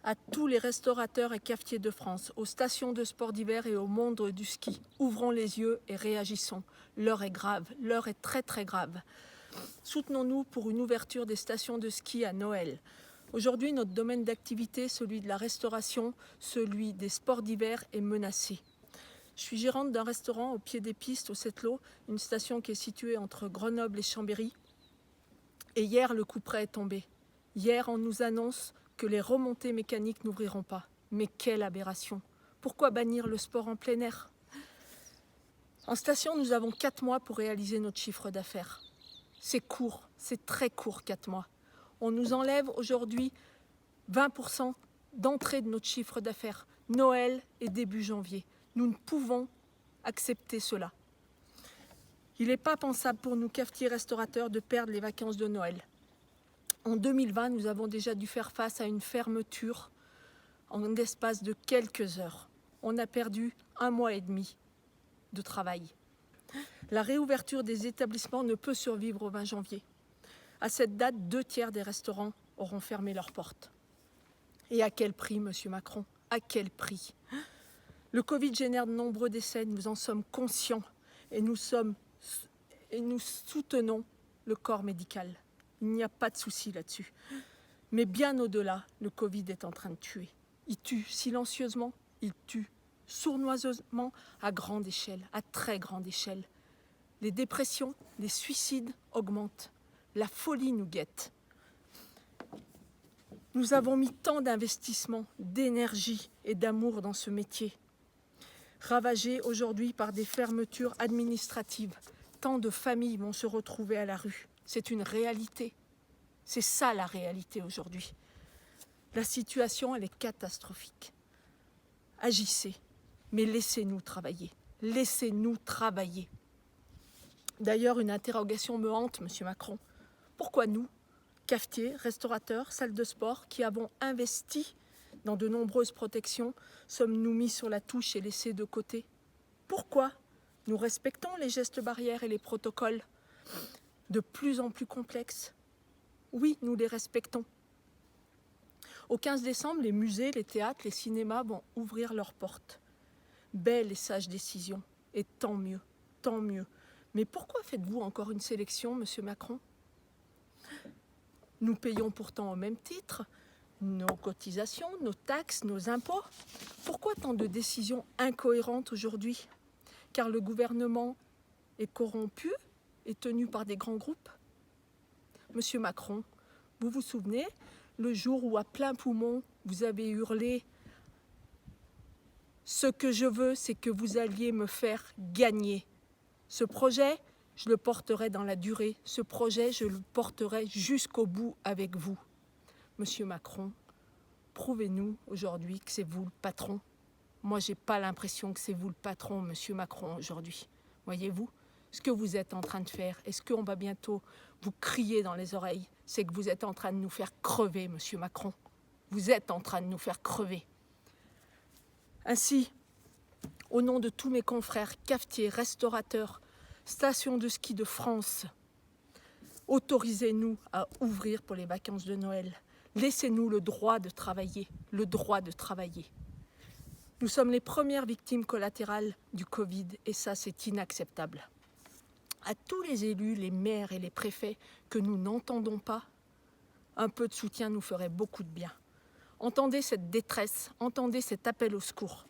À tous les restaurateurs et cafetiers de France, aux stations de sport d'hiver et au monde du ski, ouvrons les yeux et réagissons. L'heure est grave, l'heure est très très grave. Soutenons-nous pour une ouverture des stations de ski à Noël. Aujourd'hui, notre domaine d'activité, celui de la restauration, celui des sports d'hiver, est menacé. Je suis gérante d'un restaurant au pied des pistes au Settlo, une station qui est située entre Grenoble et Chambéry. Et hier, le coup près est tombé. Hier, on nous annonce que les remontées mécaniques n'ouvriront pas. Mais quelle aberration! Pourquoi bannir le sport en plein air? En station, nous avons 4 mois pour réaliser notre chiffre d'affaires. C'est court, c'est très court, 4 mois. On nous enlève aujourd'hui 20% d'entrée de notre chiffre d'affaires. Noël et début janvier. Nous ne pouvons accepter cela. Il n'est pas pensable pour nous, cafetiers restaurateurs, de perdre les vacances de Noël. En 2020, nous avons déjà dû faire face à une fermeture en l'espace de quelques heures. On a perdu 1 mois et demi de travail. La réouverture des établissements ne peut survivre au 20 janvier. À cette date, 2/3 des restaurants auront fermé leurs portes. Et à quel prix, Monsieur Macron? À quel prix? Le Covid génère de nombreux décès, nous en sommes conscients et nous soutenons le corps médical. Il n'y a pas de souci là-dessus. Mais bien au-delà, le Covid est en train de tuer. Il tue silencieusement, il tue sournoisement, à grande échelle, à très grande échelle. Les dépressions, les suicides augmentent. La folie nous guette. Nous avons mis tant d'investissements, d'énergie et d'amour dans ce métier, ravagé aujourd'hui par des fermetures administratives. Tant de familles vont se retrouver à la rue. C'est une réalité. C'est ça la réalité aujourd'hui. La situation, elle est catastrophique. Agissez, mais laissez-nous travailler. Laissez-nous travailler. D'ailleurs, une interrogation me hante, Monsieur Macron. Pourquoi nous, cafetiers, restaurateurs, salles de sport, qui avons investi dans de nombreuses protections, sommes-nous mis sur la touche et laissés de côté? Pourquoi? Nous respectons les gestes barrières et les protocoles de plus en plus complexes. Oui, nous les respectons. Au 15 décembre, les musées, les théâtres, les cinémas vont ouvrir leurs portes. Belle et sage décision. Et tant mieux, tant mieux. Mais pourquoi faites-vous encore une sélection, Monsieur Macron? Nous payons pourtant au même titre nos cotisations, nos taxes, nos impôts. Pourquoi tant de décisions incohérentes aujourd'hui? Car le gouvernement est corrompu et tenu par des grands groupes? Monsieur Macron, vous vous souvenez, le jour où à plein poumon, vous avez hurlé « Ce que je veux, c'est que vous alliez me faire gagner. Ce projet, je le porterai dans la durée. Ce projet, je le porterai jusqu'au bout avec vous. » Monsieur Macron, prouvez-nous aujourd'hui que c'est vous le patron. Moi, je n'ai pas l'impression que c'est vous le patron, Monsieur Macron, aujourd'hui. Voyez-vous, ce que vous êtes en train de faire, est-ce qu'on va bientôt vous crier dans les oreilles? C'est que vous êtes en train de nous faire crever, Monsieur Macron. Vous êtes en train de nous faire crever. Ainsi, au nom de tous mes confrères cafetiers, restaurateurs, stations de ski de France, autorisez-nous à ouvrir pour les vacances de Noël. Laissez-nous le droit de travailler, le droit de travailler. Nous sommes les premières victimes collatérales du Covid et ça, c'est inacceptable. À tous les élus, les maires et les préfets que nous n'entendons pas, un peu de soutien nous ferait beaucoup de bien. Entendez cette détresse, entendez cet appel au secours.